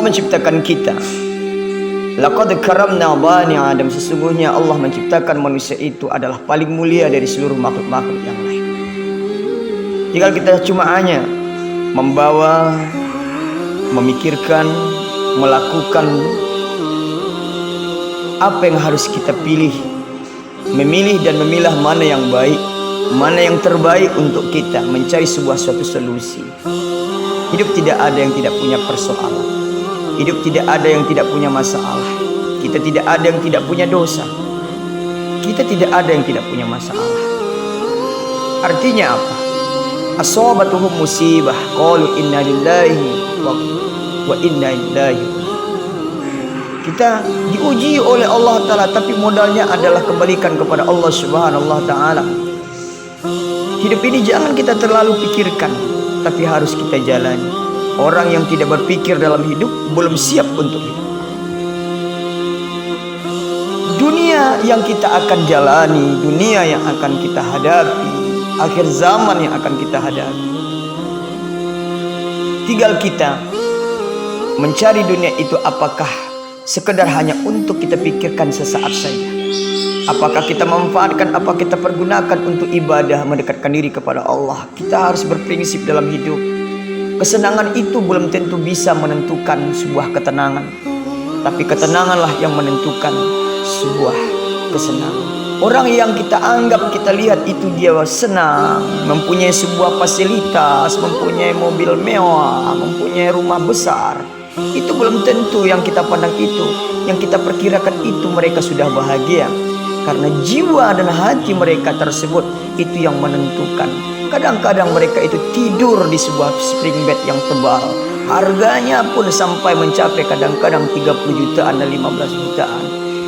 menciptakan kita. Laqad karamna bani Adam, sesungguhnya Allah menciptakan manusia itu adalah paling mulia dari seluruh makhluk-makhluk yang lain. Tinggal kita cuma hanya membawa, memikirkan, melakukan apa yang harus kita pilih, memilih dan memilah mana yang baik, mana yang terbaik untuk kita, mencari suatu solusi. Hidup tidak ada yang tidak punya persoalan. Hidup tidak ada yang tidak punya masalah. Kita tidak ada yang tidak punya dosa. Kita tidak ada yang tidak punya masalah. Artinya apa? Asabatuhum musibah qalu inna lillahi wa inna ilaihi. Kita diuji oleh Allah Ta'ala, tapi modalnya adalah kembalikan kepada Allah Subhanahu wa Ta'ala. Hidup ini jangan kita terlalu pikirkan, tapi harus kita jalani. Orang yang tidak berpikir dalam hidup belum siap untuk hidup. Dunia yang kita akan jalani, dunia yang akan kita hadapi, akhir zaman yang akan kita hadapi. Tinggal kita mencari dunia itu apakah sekedar hanya untuk kita pikirkan sesaat saja. Apakah kita memanfaatkan, apa kita pergunakan untuk ibadah, mendekatkan diri kepada Allah. Kita harus berprinsip dalam hidup. Kesenangan itu belum tentu bisa menentukan sebuah ketenangan, tapi ketenanganlah yang menentukan sebuah kesenangan. Orang yang kita anggap, kita lihat itu dia senang, mempunyai sebuah fasilitas, mempunyai mobil mewah, mempunyai rumah besar, itu belum tentu yang kita pandang itu. Yang kita perkirakan itu mereka sudah bahagia, karena jiwa dan hati mereka tersebut itu yang menentukan. Kadang-kadang mereka itu tidur di sebuah spring bed yang tebal. Harganya pun sampai mencapai kadang-kadang 30 jutaan dan 15 jutaan.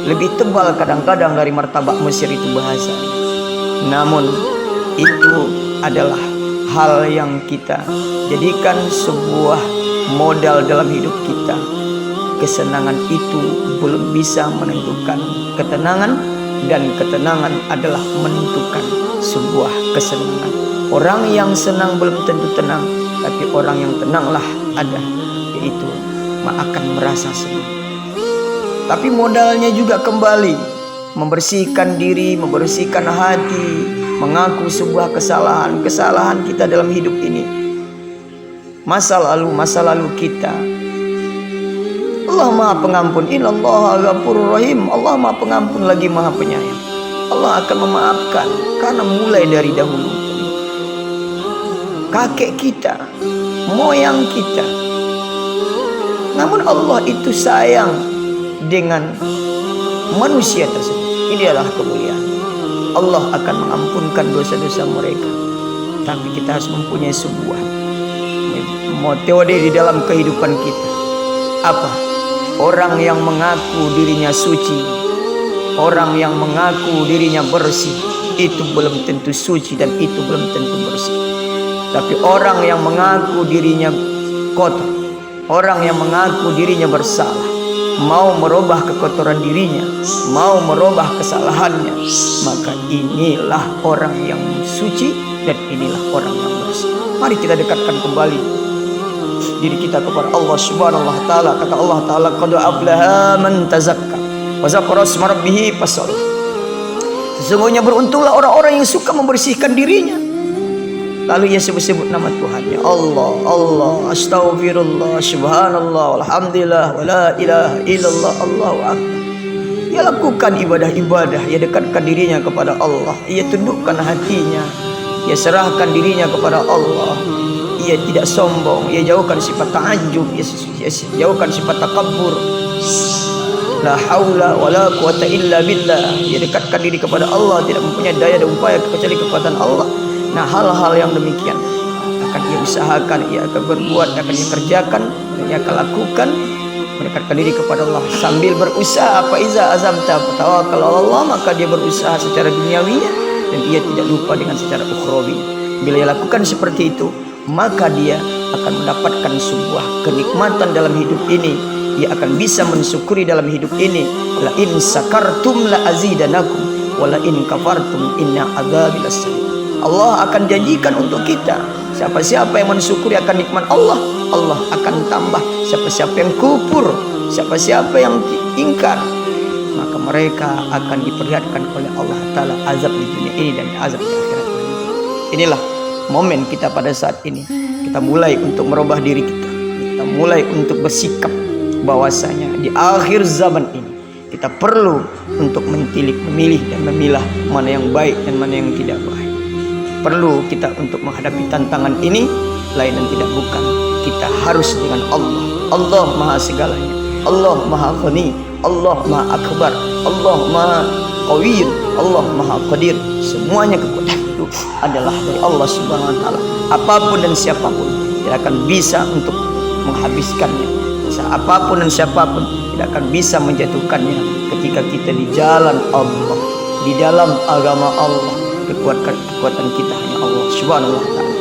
Lebih tebal kadang-kadang dari martabak Mesir itu bahasanya. Namun itu adalah hal yang kita jadikan sebuah modal dalam hidup kita. Kesenangan itu belum bisa menentukan ketenangan, dan ketenangan adalah menentukan sebuah kesenangan. Orang yang senang belum tentu tenang, tapi orang yang tenanglah ada, yaitu akan merasa senang. Tapi modalnya juga kembali membersihkan diri, membersihkan hati, mengaku sebuah kesalahan kita dalam hidup ini. Masa lalu kita. Allah Maha Pengampun, innallaha ghafurur rahim. Allah Maha Pengampun lagi Maha Penyayang. Allah akan memaafkan karena mulai dari dahulu. Kakek kita, moyang kita. Namun Allah itu sayang dengan manusia tersebut. Ini adalah kemuliaan. Allah akan mengampunkan dosa-dosa mereka. Tapi kita harus mempunyai sebuah metode di dalam kehidupan kita. Apa? Orang yang mengaku dirinya suci, orang yang mengaku dirinya bersih, itu belum tentu suci dan itu belum tentu bersih. Tapi orang yang mengaku dirinya kotor, orang yang mengaku dirinya bersalah, mau merubah kekotoran dirinya, mau merubah kesalahannya, maka inilah orang yang suci dan inilah orang yang bersih. Mari kita dekatkan kembali diri kita kepada Allah Subhanahu wa Ta'ala. Kata Allah Ta'ala, qad aflaha man tazakka wa dzakara isma rabbih fasalla. Sesungguhnya beruntunglah orang-orang yang suka membersihkan dirinya, lalu ia sebut-sebut nama Tuhannya. Allah, astaghfirullah, subhanallah, alhamdulillah, wa la ilaha illallah, Allahu akbar. Ia lakukan ibadah-ibadah, ia dekatkan dirinya kepada Allah, ia tundukkan hatinya, ia serahkan dirinya kepada Allah. Ia tidak sombong, ia jauhkan sifat ta'ajjub, ia jauhkan sifat takabbur. La haula wa la quwata illa billah. Ia dekatkan diri kepada Allah, tidak mempunyai daya dan upaya kecuali kekuatan Allah. Nah, hal-hal yang demikian akan ia usahakan, ia akan berbuat, akan ia kerjakan, dan ia akan lakukan, mendekatkan diri kepada Allah sambil berusaha. Fa iza azamta tawakkal Allah, maka dia berusaha secara duniawinya dan ia tidak lupa dengan secara ukhrawinya. Bila ia lakukan seperti itu, maka dia akan mendapatkan sebuah kenikmatan dalam hidup ini. Ia akan bisa mensyukuri dalam hidup ini. La in sakartum la azidanakum wa la in kafartum inna adzabi lasadid. Allah akan janjikan untuk kita Siapa-siapa yang mensyukuri akan nikmat Allah, Allah akan tambah. Siapa-siapa yang kufur, siapa-siapa yang ingkar, maka mereka akan diperlihatkan oleh Allah Ta'ala azab di dunia ini dan azab di akhirat. Inilah momen kita pada saat ini. Kita mulai untuk merubah diri kita. Kita mulai untuk bersikap bahwasanya di akhir zaman ini kita perlu untuk memilih dan memilah mana yang baik dan mana yang tidak baik. Perlu kita untuk menghadapi tantangan ini, lain dan tidak bukan, kita harus dengan Allah. Allah maha segalanya, Allah maha ghani, Allah maha akbar, Allah maha qawiyyun, Allah maha qadir. Semuanya kekuatan itu adalah dari Allah Subhanahu wa taala. Apapun dan siapapun tidak akan bisa untuk menghabiskannya. Apapun dan siapapun tidak akan bisa menjatuhkannya ketika kita di jalan Allah, di dalam agama Allah. Kekuatan kita hanya Allah Subhanahu wa taala.